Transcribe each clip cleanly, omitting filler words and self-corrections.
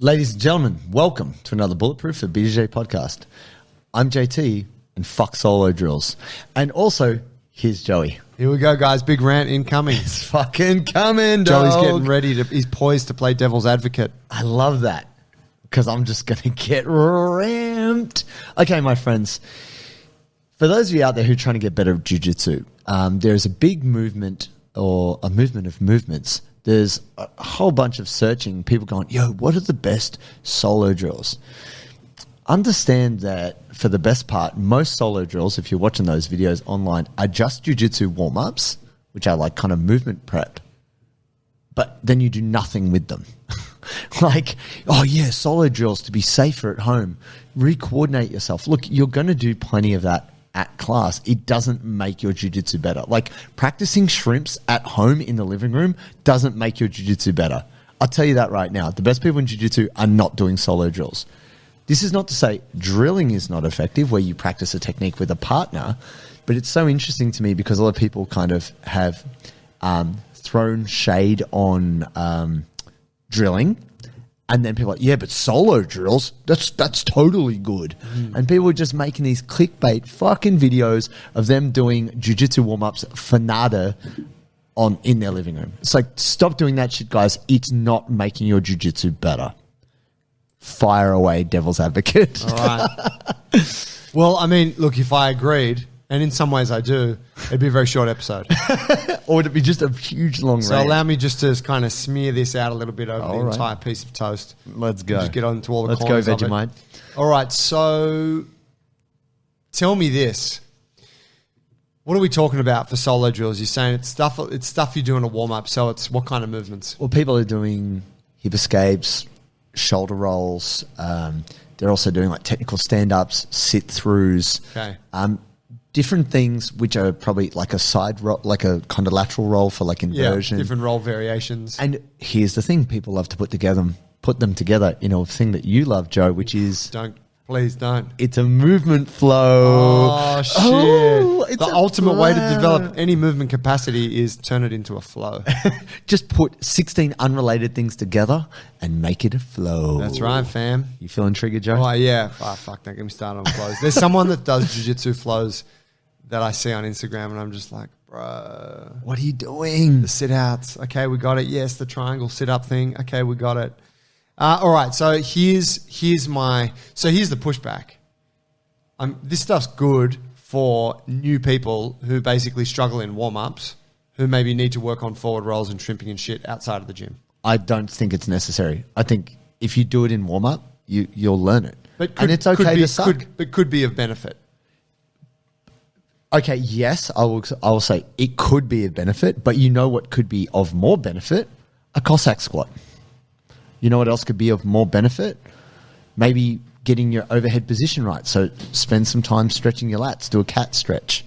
Ladies and gentlemen, welcome to another Bulletproof For BJJ podcast. I'm JT and fuck solo drills. And also, here's Joey. Here we go, guys. Big rant incoming. It's fucking coming, dog. Joey's getting ready. He's poised to play devil's advocate. I love that because I'm just going to get ramped. Okay, my friends. For those of you out there who are trying to get better at Jiu-Jitsu, there's a big movement or a movement of movements. There's a whole bunch of searching, people going, yo, what are the best solo drills? Understand that for the best part, most solo drills, if you're watching those videos online, are just jiu-jitsu warm-ups, which are like kind of movement prep. But then you do nothing with them. Like, oh yeah, solo drills to be safer at home. Re-coordinate yourself. Look, you're going to do plenty of that at class. It doesn't make your jiu-jitsu better. Like practicing shrimps at home in the living room doesn't make your jiu-jitsu better. I'll tell you that right now. The best people in jiu-jitsu are not doing solo drills. This is not to say drilling is not effective where you practice a technique with a partner, but it's so interesting to me because a lot of people kind of have thrown shade on drilling. And then people are like, yeah, but solo drills, that's totally good. And people are just making these clickbait fucking videos of them doing jiu-jitsu warm-ups for nada in their living room. It's like, stop doing that shit, guys. It's not making your jiu-jitsu better. Fire away, devil's advocate. All right. Well, I mean, look, if I agreed, and in some ways I do, it'd be a very short episode. Or would it be just a huge long So rant? allow me just to kind of smear this out a little bit over the entire piece of toast. Let's go. Just get on to all the Let's corners go, of it. Vegemite. All right, so tell me this. What are we talking about for solo drills? You're saying it's stuff you do in a warm-up, so it's what kind of movements? Well, people are doing hip escapes, shoulder rolls. They're also doing like technical stand-ups, sit-throughs. Okay. Different things which are probably like a side roll, like a kind of lateral roll for like inversion. Yeah, different roll variations. And here's the thing: people love to put them together in a thing that you love, Joe, which is Please don't. It's a movement flow. Oh shit! Oh, it's the ultimate way to develop any movement capacity is turn it into a flow. Just put 16 unrelated things together and make it a flow. That's right, fam. You feeling triggered, Joe? Oh yeah. Oh fuck! Don't get me started on flows. There's someone that does jiu-jitsu flows that I see on Instagram, and I'm just like, bro, what are you doing? the sit outs. Okay, we got it. Yes, the triangle sit up thing. Okay, we got it. All right, so here's the pushback. This stuff's good for new people who basically struggle in warm-ups, who maybe need to work on forward rolls and shrimping and shit outside of the gym. I don't think it's necessary. I think if you do it in warm-up, you'll learn it. And it's okay to suck. But could be of benefit. Okay, yes, I will say it could be a benefit, but you know what could be of more benefit? A Cossack squat. You know what else could be of more benefit? Maybe getting your overhead position right. So spend some time stretching your lats. Do a cat stretch.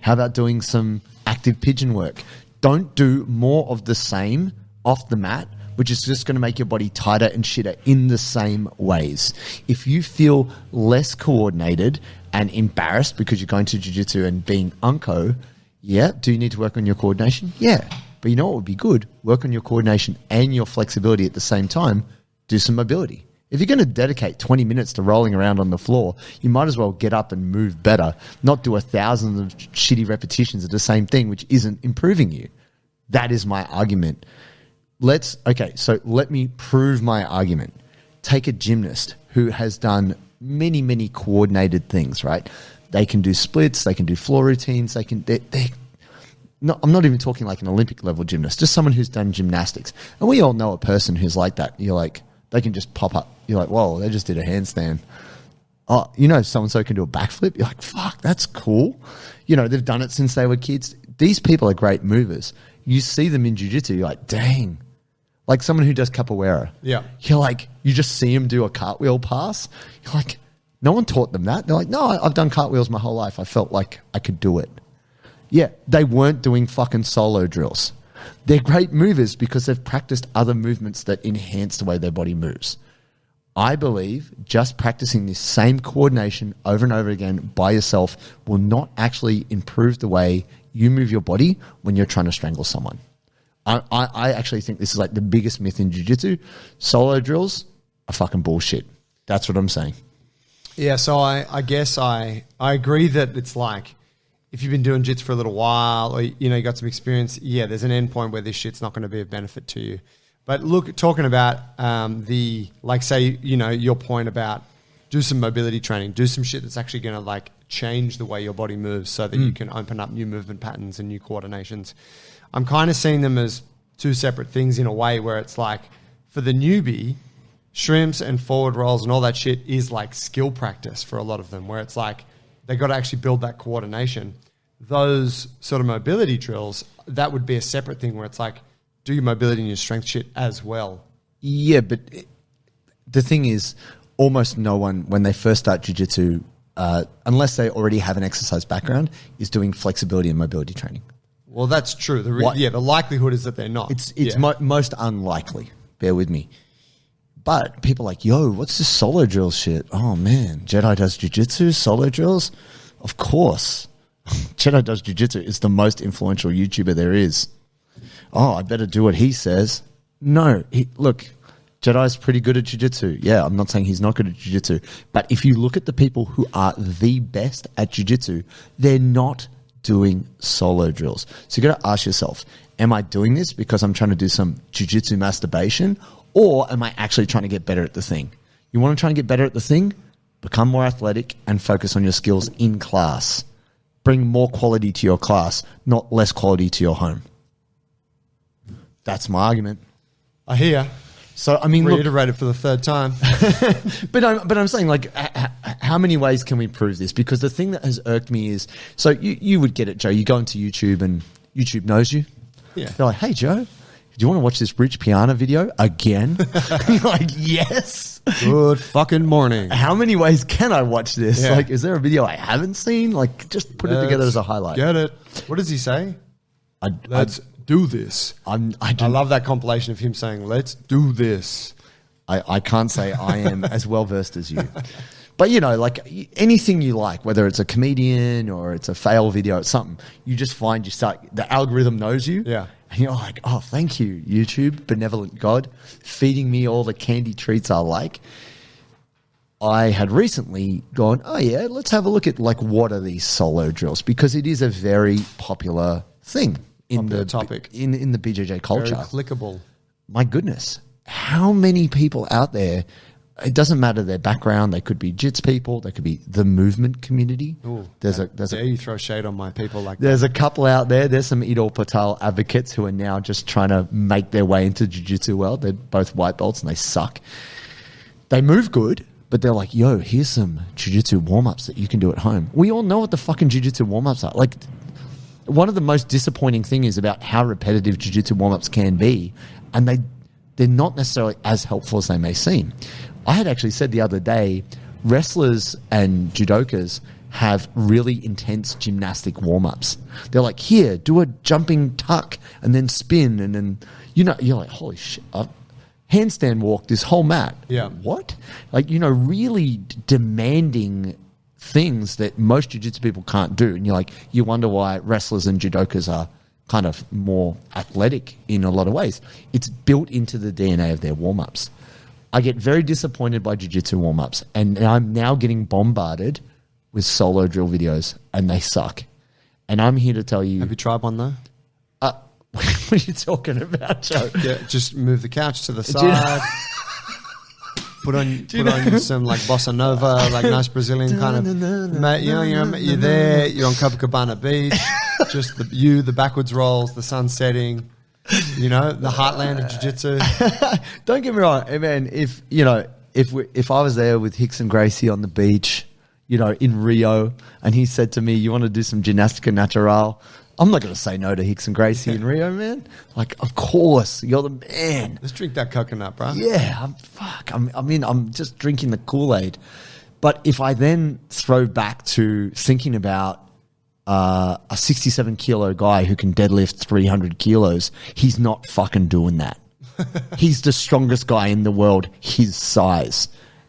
How about doing some active pigeon work? Don't do more of the same off the mat, which is just going to make your body tighter and shitter in the same ways. If you feel less coordinated and embarrassed because you're going to jiu-jitsu and being unco, yeah, do you need to work on your coordination? Yeah. But you know what would be good? Work on your coordination and your flexibility at the same time. Do some mobility. If you're going to dedicate 20 minutes to rolling around on the floor, you might as well get up and move better, not do 1,000 of shitty repetitions of the same thing, which isn't improving you. That is my argument. So let me prove my argument. Take a gymnast who has done many, many coordinated things, right? They can do splits, they can do floor routines, No, I'm not even talking like an Olympic level gymnast, just someone who's done gymnastics. And we all know a person who's like that. You're like, they can just pop up. You're like, whoa, they just did a handstand. Oh, so-and-so can do a backflip. You're like, fuck, that's cool. They've done it since they were kids. These people are great movers. You see them in jiu-jitsu, you're like, dang. Like someone who does capoeira. Yeah. You're like, you just see them do a cartwheel pass. You're like, no one taught them that. They're like, no, I've done cartwheels my whole life. I felt like I could do it. Yeah, they weren't doing fucking solo drills. They're great movers because they've practiced other movements that enhance the way their body moves. I believe just practicing this same coordination over and over again by yourself will not actually improve the way you move your body when you're trying to strangle someone. I actually think this is like the biggest myth in jiu-jitsu. Solo drills, are fucking bullshit. That's what I'm saying. Yeah, so I guess I agree that it's like if you've been doing jits for a little while or, you know, you got some experience, yeah, there's an end point where this shit's not going to be of benefit to you. But look, talking about like say, you know, your point about do some mobility training, do some shit that's actually going to like change the way your body moves so that you can open up new movement patterns and new coordinations. I'm kind of seeing them as two separate things in a way where it's like for the newbie, shrimps and forward rolls and all that shit is like skill practice for a lot of them, where it's like they got to actually build that coordination. Those sort of mobility drills, that would be a separate thing where it's like do your mobility and your strength shit as well. Yeah, but the thing is, almost no one, when they first start jiu-jitsu, unless they already have an exercise background, is doing flexibility and mobility training. Well, that's true. The likelihood is that they're not. It's most unlikely. Bear with me. But people are like, yo, what's this solo drill shit? Oh, man, Jedi does jiu-jitsu, solo drills? Of course. Jedi does jiu-jitsu is the most influential YouTuber there is. Oh, I better do what he says. No, look, Jedi's pretty good at jiu-jitsu. Yeah, I'm not saying he's not good at jiu-jitsu. But if you look at the people who are the best at jiu-jitsu, they're not doing solo drills. So you got to ask yourself, am I doing this because I'm trying to do some jiu-jitsu masturbation, or am I actually trying to get better at the thing? You want to try and get better at the thing? Become more athletic and focus on your skills in class. Bring more quality to your class, not less quality to your home. That's my argument. I hear. So, I mean, reiterated for the third time. but I'm saying, like, how many ways can we prove this? Because the thing that has irked me is, so you would get it, Joe. You go into YouTube and YouTube knows you. Yeah. They're like, hey, Joe, do you want to watch this Rich Piana video again? You're like, yes. Good fucking morning. How many ways can I watch this? Yeah. Like, is there a video I haven't seen? Like, just put it together as a highlight. Get it. What does he say? Let's do this. I love that compilation of him saying, let's do this. I can't say I am as well versed as you. But, you know, like anything you like, whether it's a comedian or it's a fail video, it's something, you just find the algorithm knows you. Yeah. And you're like, oh, thank you, YouTube, benevolent God, feeding me all the candy treats I like. I had recently gone, oh, yeah, let's have a look at, like, what are these solo drills? Because it is a very popular thing. In the topic in the BJJ culture. Very clickable. My goodness, how many people out there? It doesn't matter their background. They could be jits people. They could be the movement community. Ooh, there's you throw shade on my people like there's that. a couple out there. There's some Idol Patel advocates who are now just trying to make their way into jiu-jitsu world. They're both white belts and they suck. They move good, but they're like, yo, here's some jiu-jitsu warm-ups that you can do at home. We all know what the fucking jiu-jitsu warm-ups are. Like, one of the most disappointing things about how repetitive jiu-jitsu warm-ups can be, and they're not necessarily as helpful as they may seem. I had actually said the other day, wrestlers and judokas have really intense gymnastic warm-ups. They're like, here, do a jumping tuck and then spin, and then, you know, you're like, holy shit, handstand walk this whole mat. Yeah. What? Like, you know, really demanding things that most jiu-jitsu people can't do. And you're like, you wonder why wrestlers and judokas are kind of more athletic in a lot of ways. It's built into the DNA of their warm-ups. I get very disappointed by jiu-jitsu warm-ups, and I'm now getting bombarded with solo drill videos, and they suck. And I'm here to tell you... Have you tried one, though? What are you talking about, Joe? Yeah, just move the couch to the side. Put on some like bossa nova, like nice Brazilian kind of. Mate, you know, you're there. You're on Copacabana Beach. Just the backwards rolls, the sun setting. You know, the heartland of jiu-jitsu. Don't get me wrong, man. If I was there with Hicks and Gracie on the beach, you know, in Rio, and he said to me, "You want to do some Ginastica Natural?" I'm not going to say no to Hicks and Gracie in Rio, man. Like, of course, you're the man. Let's drink that coconut, bro. Yeah, I'm just drinking the Kool-Aid. But if I then throw back to thinking about a 67-kilo guy who can deadlift 300 kilos, he's not fucking doing that. He's the strongest guy in the world, his size.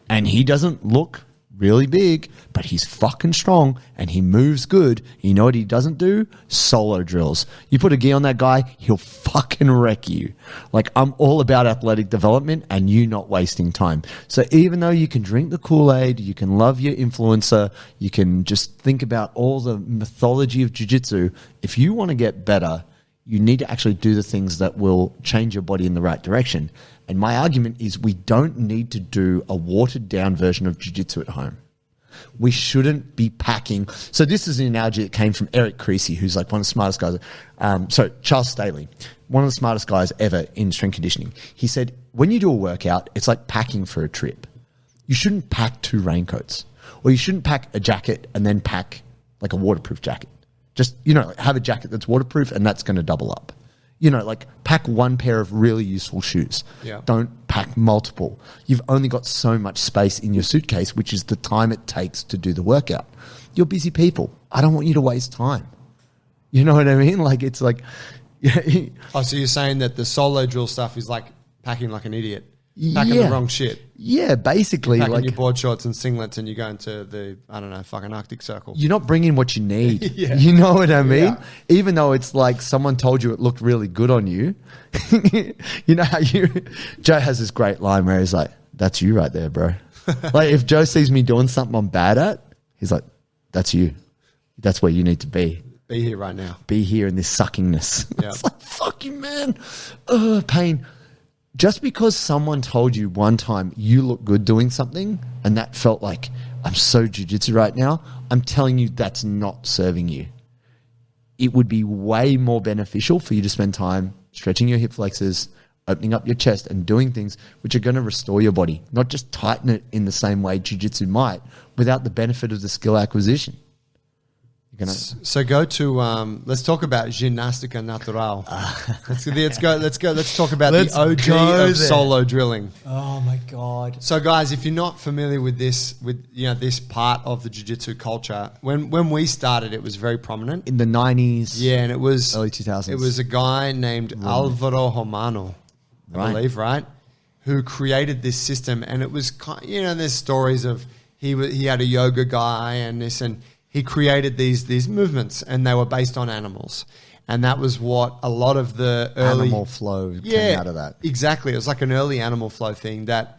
And he doesn't look really big, but he's fucking strong and he moves good. You know what he doesn't do? Solo drills. You put a gi on that guy, he'll fucking wreck you. Like, I'm all about athletic development and you not wasting time. So even though you can drink the Kool-Aid, you can love your influencer, you can just think about all the mythology of jiu-jitsu, if you want to get better, you need to actually do the things that will change your body in the right direction. And my argument is we don't need to do a watered-down version of jiu-jitsu at home. We shouldn't be packing. So this is an analogy that came from Eric Creasy, who's like one of the smartest guys. Charles Staley, one of the smartest guys ever in strength conditioning. He said, when you do a workout, it's like packing for a trip. You shouldn't pack 2 raincoats. Or you shouldn't pack a jacket and then pack like a waterproof jacket. Just, have a jacket that's waterproof and that's going to double up. Pack 1 pair of really useful shoes. Yeah. Don't pack multiple. You've only got so much space in your suitcase, which is the time it takes to do the workout. You're busy people. I don't want you to waste time. You know what I mean? It's like... Oh, so you're saying that the solo drill stuff is like packing like an idiot? Packing the wrong shit. Yeah, basically. You're packing your board shorts and singlets and you're going to the, fucking Arctic Circle. You're not bringing what you need. Yeah. You know what I mean? Yeah. Even though it's like someone told you it looked really good on you. You know how Joe has this great line where he's like, that's you right there, bro. Like if Joe sees me doing something I'm bad at, he's like, that's you. That's where you need to be. Be here right now. Be here in this suckingness. Yep. It's like, fuck you, man. Pain. Just because someone told you one time you look good doing something and that felt like, I'm so jiu-jitsu right now, I'm telling you that's not serving you. It would be way more beneficial for you to spend time stretching your hip flexors, opening up your chest and doing things which are going to restore your body, not just tighten it in the same way jiu-jitsu might without the benefit of the skill acquisition. So go to let's talk about Ginastica Natural. Let's talk about the OG of solo drilling. Oh my god! So guys, if you're not familiar with this, this part of the jiu-jitsu culture, when we started, it was very prominent in the 90s. Yeah, and it was early 2000s. It was a guy named Alvaro Romano, I believe, right, who created this system, and it was there's stories of he had a yoga guy and this and. He created these movements, and they were based on animals, and that was what a lot of the early animal flow came out of that. Exactly, it was like an early animal flow thing. That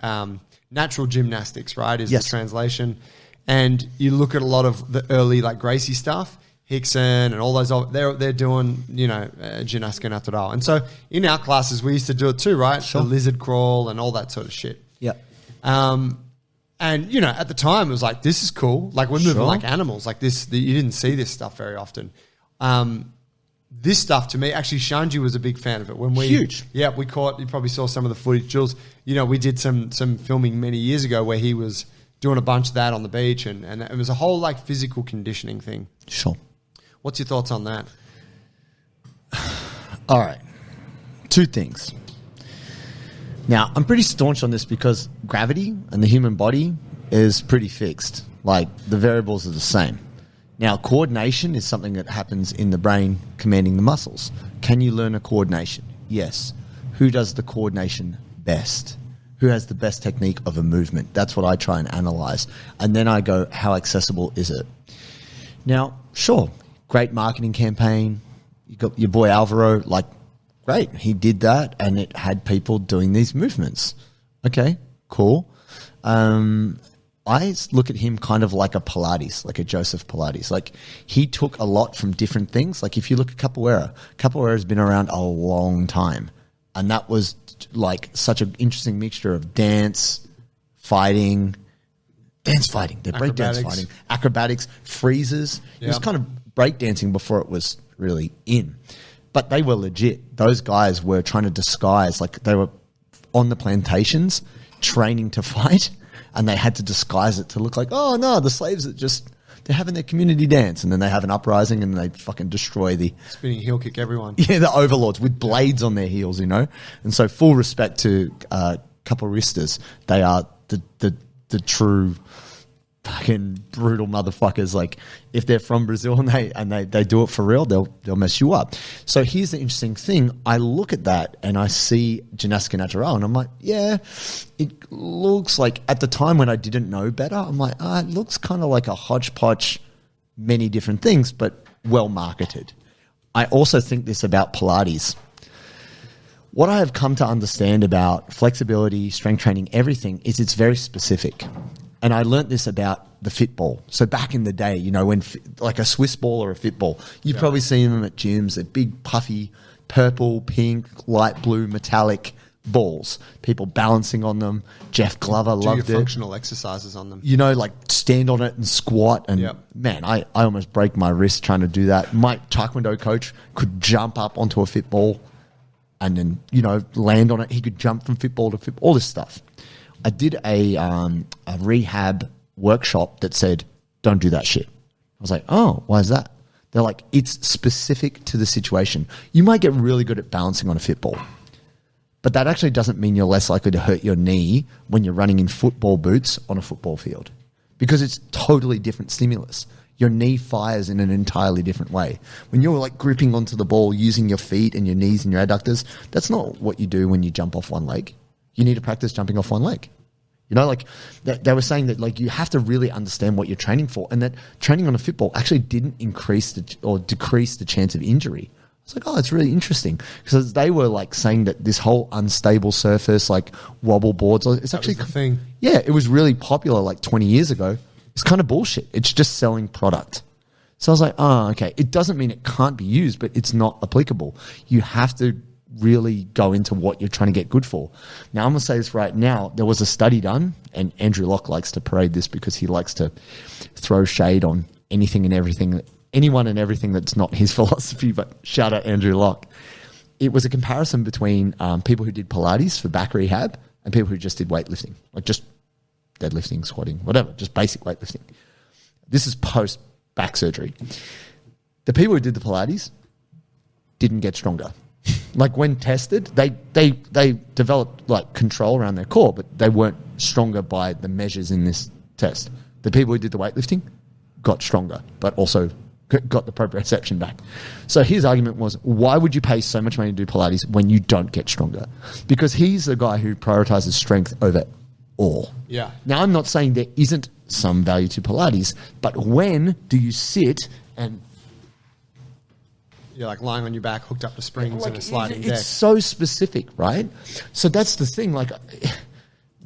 natural gymnastics, right, is the translation. And you look at a lot of the early like Gracie stuff, Hickson, and all those. They're doing Ginastica Natural, and so in our classes we used to do it too, right? Sure. The lizard crawl and all that sort of shit. Yeah. And, at the time, it was like, this is cool. Like, we're moving like animals. Like, you didn't see this stuff very often. This stuff, to me, actually, Shanji was a big fan of it. Huge. Yeah, you probably saw some of the footage. Jules, we did some filming many years ago where he was doing a bunch of that on the beach. And it was a whole, like, physical conditioning thing. Sure. What's your thoughts on that? All right. 2 things. Now, I'm pretty staunch on this because gravity and the human body is pretty fixed. Like, the variables are the same. Now, coordination is something that happens in the brain commanding the muscles. Can you learn a coordination? Yes. Who does the coordination best? Who has the best technique of a movement? That's what I try and analyze. And then I go, how accessible is it? Now, sure, great marketing campaign. You got your boy Alvaro, like, great, he did that, and it had people doing these movements. Okay, cool. I look at him kind of like a Pilates, like a Joseph Pilates. Like, he took a lot from different things. Like, if you look at Capoeira, Capoeira has been around a long time, and that was like such an interesting mixture of dance fighting, the breakdance fighting, acrobatics, freezes. Yeah. It was kind of breakdancing before it was really in. But they were legit. Those guys were trying to disguise, like they were on the plantations training to fight, and they had to disguise it to look like, oh no, the slaves are they're having their community dance, and then they have an uprising and they fucking destroy the spinning heel kick everyone. Yeah, the overlords with blades on their heels, And so full respect to capoeiristas. They are the true fucking brutal motherfuckers. Like if they're from Brazil and they do it for real, they'll mess you up. So here's the interesting thing. I look at that and I see Ginastica Natural and I'm like, yeah, it looks like, at the time when I didn't know better, I'm like, it looks kind of like a hodgepodge, many different things, but well marketed. I also think this about Pilates. What I have come to understand about flexibility, strength training, everything is it's very specific. And I learnt this about the fit ball. So back in the day, you know, when like a Swiss ball or a fit ball, you've probably seen them at gyms, they're big, puffy, purple, pink, light blue, metallic balls. People balancing on them. Jeff Glover loved it. Do your functional exercises on them. You know, like stand on it and squat. And man, I almost break my wrist trying to do that. My Taekwondo coach could jump up onto a fit ball and then, you know, land on it. He could jump from fit ball to fit ball, all this stuff. I did a rehab workshop that said, don't do that shit. I was like, oh, why is that? They're like, it's specific to the situation. You might get really good at balancing on a fit ball, but that actually doesn't mean you're less likely to hurt your knee when you're running in football boots on a football field, because it's totally different stimulus. Your knee fires in an entirely different way. When you're like gripping onto the ball using your feet and your knees and your adductors, that's not what you do when you jump off one leg. You need to practice jumping off one leg. You know, like they were saying that like you have to really understand what you're training for, and that training on a football actually didn't increase or decrease the chance of injury. I was like, oh, it's really interesting, because they were like saying that this whole unstable surface, like wobble boards, it's actually the thing. Yeah, it was really popular like 20 years ago. It's kind of bullshit. It's just selling product. So I was like, oh, okay. It doesn't mean it can't be used, but it's not applicable. You have to really go into what you're trying to get good for. Now, I'm going to say this right now. There was a study done, and Andrew Locke likes to parade this because he likes to throw shade on anything and everything, anyone and everything that's not his philosophy, but shout out Andrew Locke. It was a comparison between people who did Pilates for back rehab and people who just did weightlifting, like just deadlifting, squatting, whatever, just basic weightlifting. This is post back surgery. The people who did the Pilates didn't get stronger. Like when tested, they developed like control around their core, but they weren't stronger by the measures in this test. The people who did the weightlifting got stronger, but also got the proprioception back. So his argument was, why would you pay so much money to do Pilates when you don't get stronger? Because he's the guy who prioritizes strength over all. Yeah. Now, I'm not saying there isn't some value to Pilates, but when do you sit and... You're like lying on your back, hooked up to springs like, in a sliding deck. It's so specific, right? So that's the thing. Like,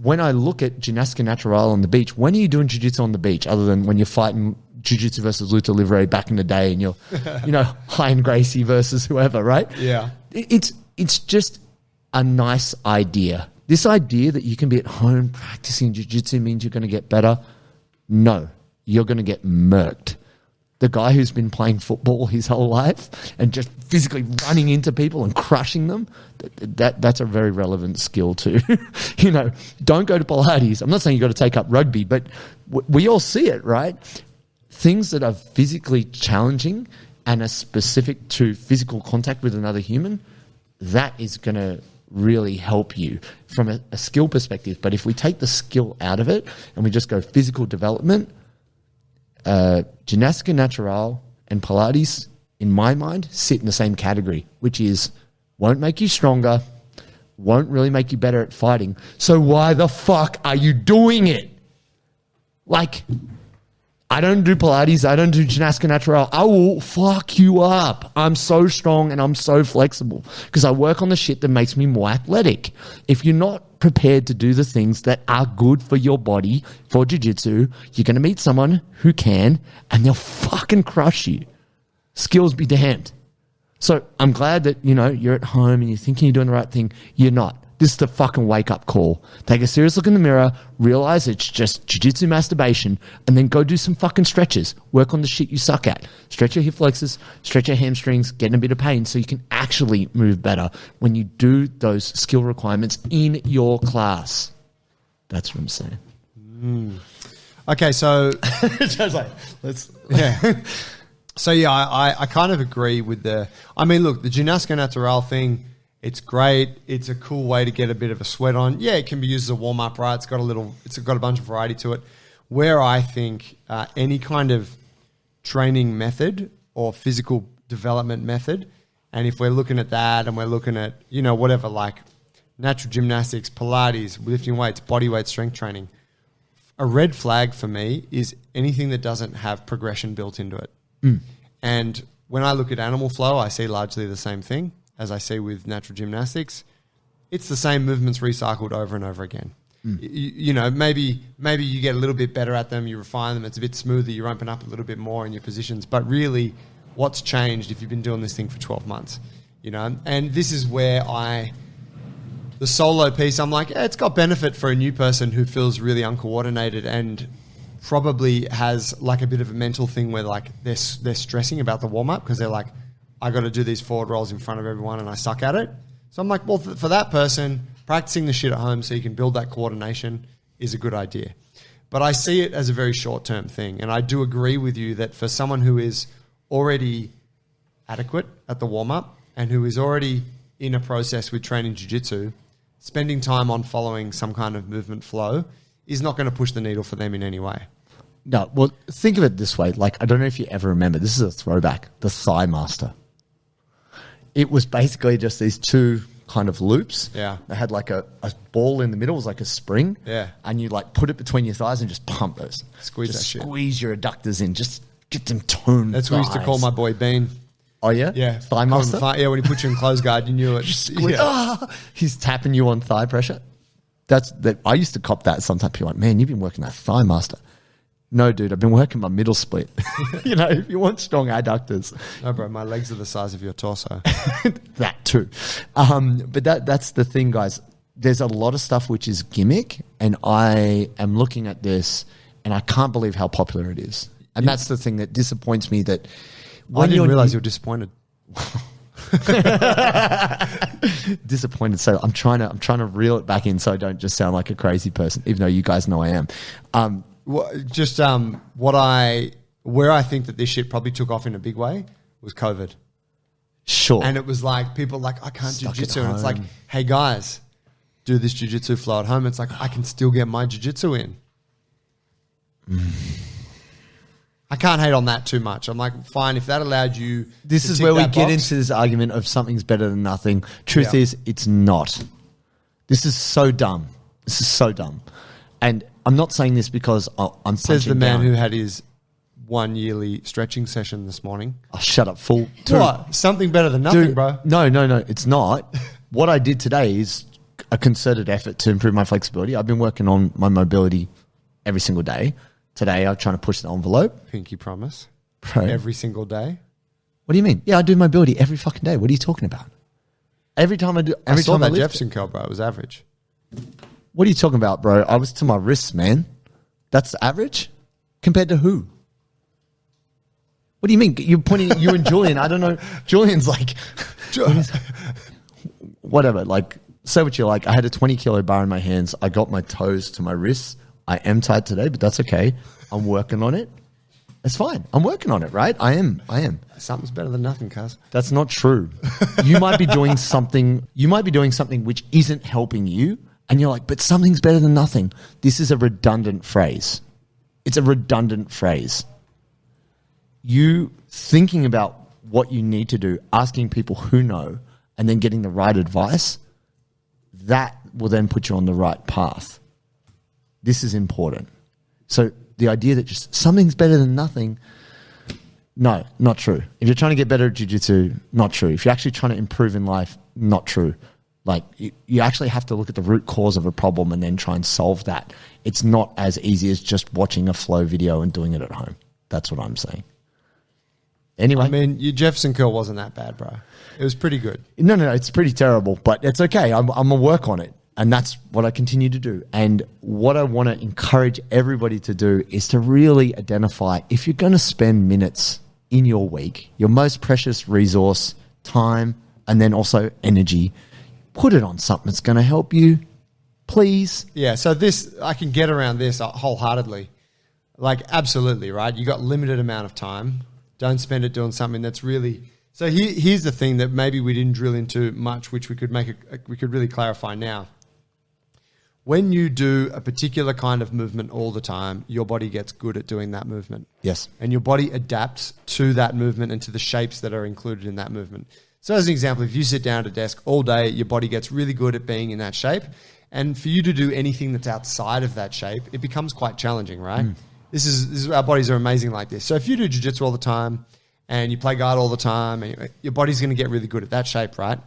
when I look at Ginastica Natural on the beach, when are you doing jiu-jitsu on the beach other than when you're fighting jiu-jitsu versus luta livre back in the day and you're, you know, Hein Gracie versus whoever, right? Yeah. It's just a nice idea. This idea that you can be at home practicing jiu-jitsu means you're going to get better. No, you're going to get murked. The guy who's been playing football his whole life and just physically running into people and crushing them, that's a very relevant skill too. You know, don't go to Pilates. I'm not saying you got to take up rugby, but we all see it, right? Things that are physically challenging and are specific to physical contact with another human, that is going to really help you from a skill perspective. But if we take the skill out of it and we just go physical development, Ginastica Natural and Pilates, in my mind, sit in the same category, which is won't make you stronger, won't really make you better at fighting. So why the fuck are you doing it? Like, I don't do Pilates, I don't do Ginastica Natural. I will fuck you up. I'm so strong and I'm so flexible because I work on the shit that makes me more athletic. If you're not prepared to do the things that are good for your body, for jiu-jitsu, you're going to meet someone who can, and they'll fucking crush you. Skills be damned. So I'm glad that, you know, you're at home and you're thinking you're doing the right thing. You're not. This is the fucking wake-up call. Take a serious look in the mirror, realize it's just jiu-jitsu masturbation, and then go do some fucking stretches. Work on the shit you suck at. Stretch your hip flexors, stretch your hamstrings, get in a bit of pain so you can actually move better when you do those skill requirements in your class. That's what I'm saying. Okay, so... Just like, let's... Yeah. So, yeah, I kind of agree with the... I mean, look, the Ginastica Natural thing... It's great. It's a cool way to get a bit of a sweat on. Yeah, it can be used as a warm-up, right? It's got a bunch of variety to it. where I think any kind of training method or physical development method, and if we're looking at that and we're looking at, whatever, like natural gymnastics, Pilates, lifting weights, body weight strength training, a red flag for me is anything that doesn't have progression built into it. And when I look at animal flow, I see largely the same thing as I see with natural gymnastics. It's the same movements recycled over and over again. Maybe you get a little bit better at them, you refine them, it's a bit smoother, you open up a little bit more in your positions. But really, what's changed if you've been doing this thing for 12 months? And this is where the solo piece, I'm like, it's got benefit for a new person who feels really uncoordinated and probably has like a bit of a mental thing where like they're stressing about the warm-up because they're like, I got to do these forward rolls in front of everyone and I suck at it. So I'm like, well, for that person, practicing the shit at home so you can build that coordination is a good idea. But I see it as a very short-term thing. And I do agree with you that for someone who is already adequate at the warm-up and who is already in a process with training jiu-jitsu, spending time on following some kind of movement flow is not going to push the needle for them in any way. No, well, think of it this way. Like, I don't know if you ever remember, this is a throwback, the Thigh Master. It was basically just these two kind of loops. Yeah. They had like a ball in the middle, it was like a spring. Yeah. And you like put it between your thighs and just pump those. Squeeze that shit. Squeeze your adductors in, just get them toned. That's what we used to call my boy Bean. Oh, yeah? Yeah. Thigh Master? Yeah, when he put you in close guard, you knew it. He's tapping you on thigh pressure. I used to cop that sometimes. People are like, man, you've been working that Thigh Master. No, dude, I've been working my middle split. If you want strong adductors. No, bro, my legs are the size of your torso. That too. But that's the thing, guys. There's a lot of stuff which is gimmick, and I am looking at this, and I can't believe how popular it is. And that's the thing that disappoints me. That I didn't realize you were disappointed. Disappointed. So I'm trying to reel it back in so I don't just sound like a crazy person, even though you guys know I am. Where I think that this shit probably took off in a big way was COVID. Sure. And it was like, people are like, I can't do Stuck at jiu-jitsu. And it's like, home. hey guys, do this jiu-jitsu flow at home. It's like, I can still get my jiu-jitsu in. I can't hate on that too much. I'm like, fine, if that allowed you. This is where we get into this argument of something's better than nothing. Truth is, it's not. This is so dumb. This is so dumb. And I'm not saying this because I'm Says the man down. who had his 1 yearly stretching session this morning. Oh, shut up, fool. What? Something better than nothing, Dude, bro. No, it's not. What I did today is a concerted effort to improve my flexibility. I've been working on my mobility every single day. Today, I'm trying to push the envelope. Pinky promise. Bro. Every single day. What do you mean? Yeah, I do mobility every fucking day. What are you talking about? Every time I do. I saw time that lift, Jefferson curl, bro. It was average. What are you talking about, bro? I was to my wrists, man. That's the average? Compared to who? What do you mean? You're pointing at you and Julian. I don't know. Julian's like, whatever. Like, say what you like. I had a 20 kilo bar in my hands. I got my toes to my wrists. I am tight today, but that's okay. I'm working on it. It's fine. I'm working on it, right? I am. Something's better than nothing, cuz. That's not true. You might be doing something. You might be doing something which isn't helping you. And you're like, but something's better than nothing. This is a redundant phrase. It's a redundant phrase. You thinking about what you need to do, asking people who know, and then getting the right advice, that will then put you on the right path. This is important. So the idea that just something's better than nothing, no, not true. If you're trying to get better at jiu-jitsu, not true. If you're actually trying to improve in life, not true. Like, you actually have to look at the root cause of a problem and then try and solve that. It's not as easy as just watching a flow video and doing it at home. That's what I'm saying. Anyway. I mean, your Jefferson curl wasn't that bad, bro. It was pretty good. No, it's pretty terrible, but it's okay. I'm going to work on it. And that's what I continue to do. And what I want to encourage everybody to do is to really identify, if you're going to spend minutes in your week, your most precious resource, time, and then also energy, put it on something that's going to help you, please. Yeah, so this, I can get around this wholeheartedly. Like, absolutely, right? You got limited amount of time. Don't spend it doing something that's really... So here's the thing that maybe we didn't drill into much, which we could really clarify now. when you do a particular kind of movement all the time, your body gets good at doing that movement. Yes. And your body adapts to that movement and to the shapes that are included in that movement. So as an example, if you sit down at a desk all day, your body gets really good at being in that shape. And for you to do anything that's outside of that shape, it becomes quite challenging, right? This is our bodies are amazing like this. So if you do jiu-jitsu all the time and you play guard all the time, and your body's going to get really good at that shape, right?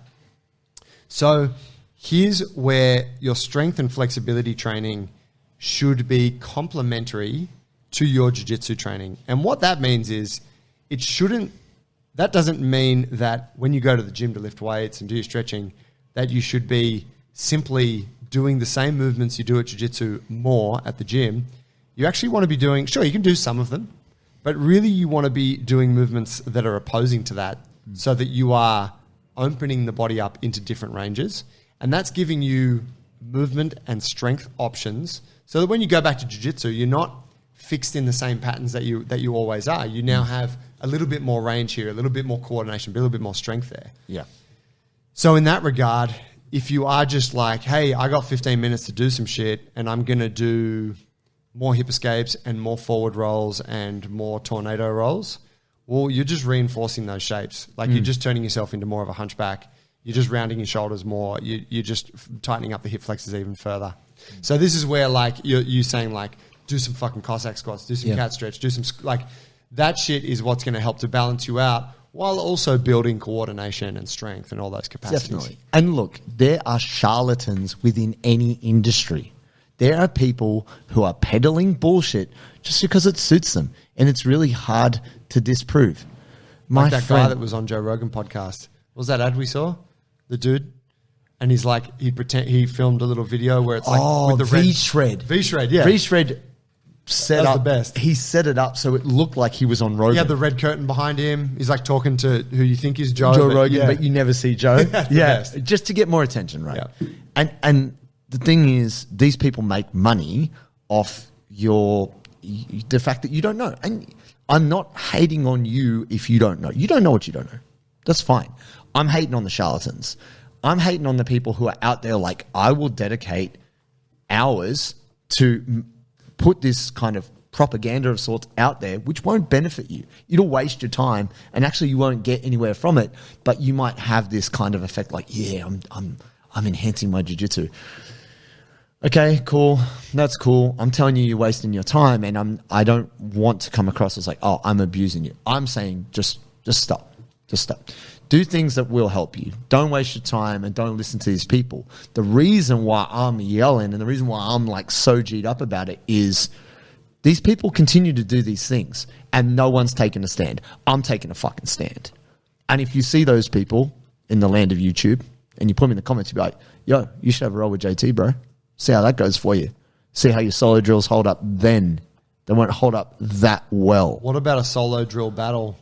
So here's where your strength and flexibility training should be complementary to your jiu-jitsu training. And what that means is that doesn't mean that when you go to the gym to lift weights and do your stretching, that you should be simply doing the same movements you do at jiu-jitsu more at the gym. You actually want to be doing, sure, you can do some of them, but really you want to be doing movements that are opposing to that so that you are opening the body up into different ranges. And that's giving you movement and strength options so that when you go back to jiu-jitsu, you're not fixed in the same patterns that you always are. You now have a little bit more range here, a little bit more coordination, a little bit more strength there. Yeah. So in that regard, if you are just like, hey, I got 15 minutes to do some shit and I'm going to do more hip escapes and more forward rolls and more tornado rolls, well, you're just reinforcing those shapes. Like you're just turning yourself into more of a hunchback. You're just rounding your shoulders more. You're just tightening up the hip flexors even further. So this is where like you're saying like, do some fucking Cossack squats, do some cat stretch, do some like that shit is what's going to help to balance you out while also building coordination and strength and all those capacities. Definitely. And look, there are charlatans within any industry. There are people who are peddling bullshit just because it suits them. And it's really hard to disprove. Like that guy that was on Joe Rogan podcast. What was that ad we saw? The dude? And he's like, he filmed a little video where it's like with the V-Shred. V-Shred, yeah. V-Shred set up. The best. He set it up so it looked like he was on Rogan. He had the red curtain behind him. He's like talking to who you think is Joe Rogan, but you never see Joe. Yeah, just to get more attention, right? Yeah. And the thing is, these people make money off the fact that you don't know. And I'm not hating on you if you don't know. You don't know what you don't know. That's fine. I'm hating on the charlatans. I'm hating on the people who are out there like, I will dedicate hours to put this kind of propaganda of sorts out there, which won't benefit you. It'll waste your time, and actually you won't get anywhere from it, but you might have this kind of effect like, yeah, I'm enhancing my jiu-jitsu. Okay, cool. That's cool. I'm telling you, you're wasting your time, and I don't want to come across as like, oh, I'm abusing you. I'm saying just stop. Just stop. Do things that will help you. Don't waste your time and don't listen to these people. The reason why I'm yelling and the reason why I'm like so G'd up about it is these people continue to do these things and no one's taking a stand. I'm taking a fucking stand. And if you see those people in the land of YouTube and you put them in the comments, you'll be like, yo, you should have a roll with JT, bro. See how that goes for you. See how your solo drills hold up then. They won't hold up that well. What about a solo drill battle?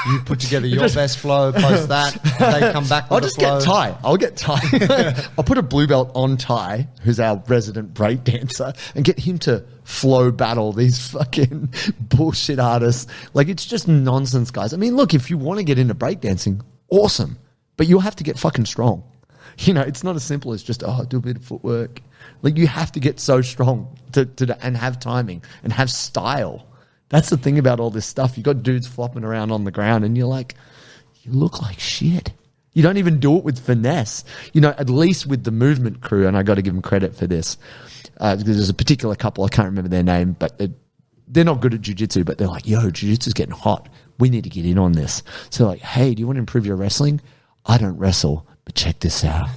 You put together your best flow, post that, they come back with Get Ty. I'll get Ty. I'll put a blue belt on Ty, who's our resident break dancer, and get him to flow battle these fucking bullshit artists. Like, it's just nonsense, guys. I mean, look, if you want to get into breakdancing, awesome. But you'll have to get fucking strong. You know, it's not as simple as just, do a bit of footwork. Like, you have to get so strong and have timing and have style. That's the thing about all this stuff. You got dudes flopping around on the ground and you're like, you look like shit. You don't even do it with finesse. You know, at least with the movement crew, and I got to give them credit for this. There's a particular couple, I can't remember their name, but they're not good at jiu-jitsu, but they're like, yo, jiu-jitsu's getting hot. We need to get in on this. So like, hey, do you want to improve your wrestling? I don't wrestle. But check this out.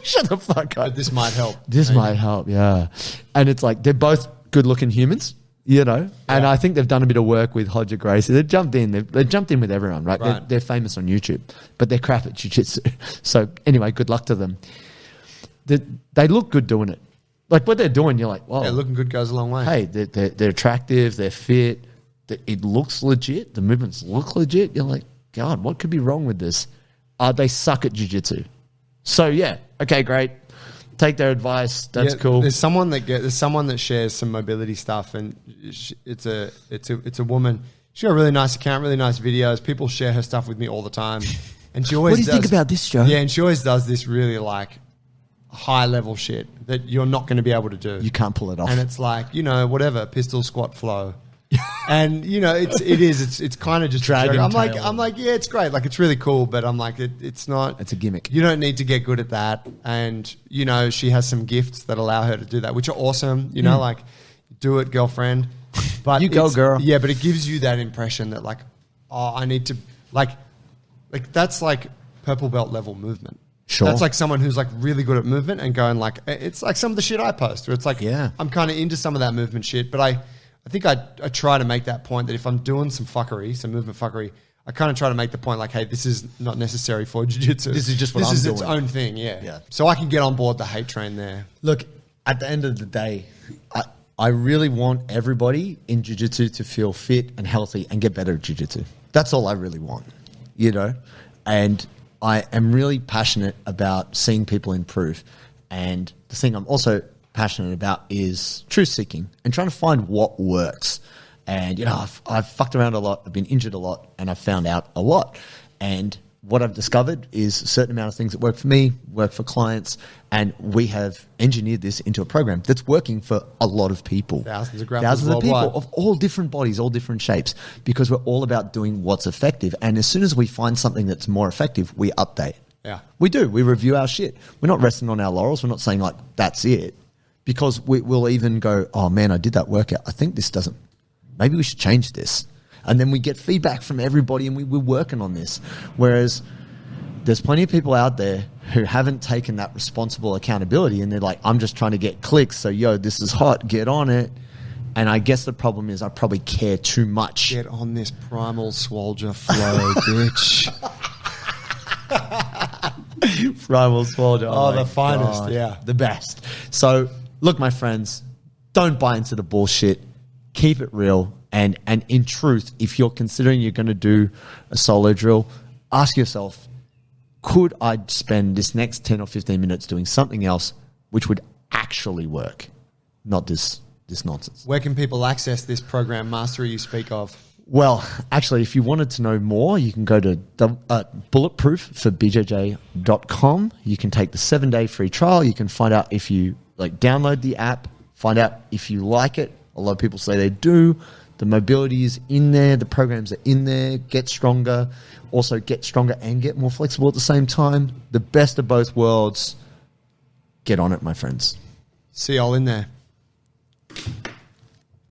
Shut the fuck up. But this might help. This might help, yeah. And it's like, they're both good-looking humans, you know? And I think they've done a bit of work with Hodger Gracie. They've jumped in. They've jumped in with everyone, right? They're famous on YouTube, but they're crap at jiu-jitsu. So anyway, good luck to them. They look good doing it. Like, what they're doing, you're like, wow. Yeah, looking good goes a long way. Hey, they're attractive. They're fit. It looks legit. The movements look legit. You're like, God, what could be wrong with this? They suck at jiu-jitsu. So yeah, okay, great. Take their advice. That's cool. There's someone that shares some mobility stuff, and it's a woman. She got a really nice account, really nice videos. People share her stuff with me all the time, and she always. What do you think about this, Joe? Yeah, and she always does this really like high level shit that you're not going to be able to do. You can't pull it off. And it's like, whatever, pistol, squat, flow. And it's kind of just Dragon I'm tail. like, yeah, it's great. Like, it's really cool, but I'm like, it's not. It's a gimmick. You don't need to get good at that. And she has some gifts that allow her to do that, which are awesome. Like, do it, girlfriend. But You go, girl. Yeah, but it gives you that impression that like, oh, I need to like that's like purple belt level movement. Sure. That's like someone who's like really good at movement and going like, it's like some of the shit I post where it's like, Yeah. I'm kind of into some of that movement shit, but I think I try to make that point that if I'm doing some movement fuckery, I kind of try to make the point like, hey, this is not necessary for jiu-jitsu. This is just what this I'm is doing. its own thing, yeah. Yeah. So I can get on board the hate train there. Look, at the end of the day, I really want everybody in jiu-jitsu to feel fit and healthy and get better at jiu-jitsu. That's all I really want, And I am really passionate about seeing people improve. And the thing I'm also passionate about is truth seeking and trying to find what works. And, I've fucked around a lot. I've been injured a lot and I've found out a lot. And what I've discovered is a certain amount of things that work for me, work for clients. And we have engineered this into a program that's working for a lot of people. Thousands of grapplers Thousands of people worldwide. of all different bodies, all different shapes, because we're all about doing what's effective. And as soon as we find something that's more effective, we update. Yeah. We do. We review our shit. We're not resting on our laurels. We're not saying like, that's it. Because we'll even go, oh man, I did that workout. I think this doesn't, maybe we should change this. And then we get feedback from everybody and we're working on this. Whereas there's plenty of people out there who haven't taken that responsible accountability and they're like, I'm just trying to get clicks. So, this is hot. Get on it. And I guess the problem is I probably care too much. Get on this primal swolger flow, bitch. Primal Swolger. Oh, the my finest, God. yeah. The best. So, look, my friends, don't buy into the bullshit. Keep it real. And in truth, if you're considering you're going to do a solo drill, ask yourself, could I spend this next 10 or 15 minutes doing something else which would actually work? Not this nonsense. Where can people access this program mastery you speak of? Well, actually, if you wanted to know more, you can go to Bulletproof For BJJ.com. You can take the 7-day free trial. You can find out if you download the app, find out if you like it. A lot of people say they do. The mobility is in there. The programs are in there. Get stronger. Also get stronger and get more flexible at the same time. The best of both worlds. Get on it, my friends. See y'all in there.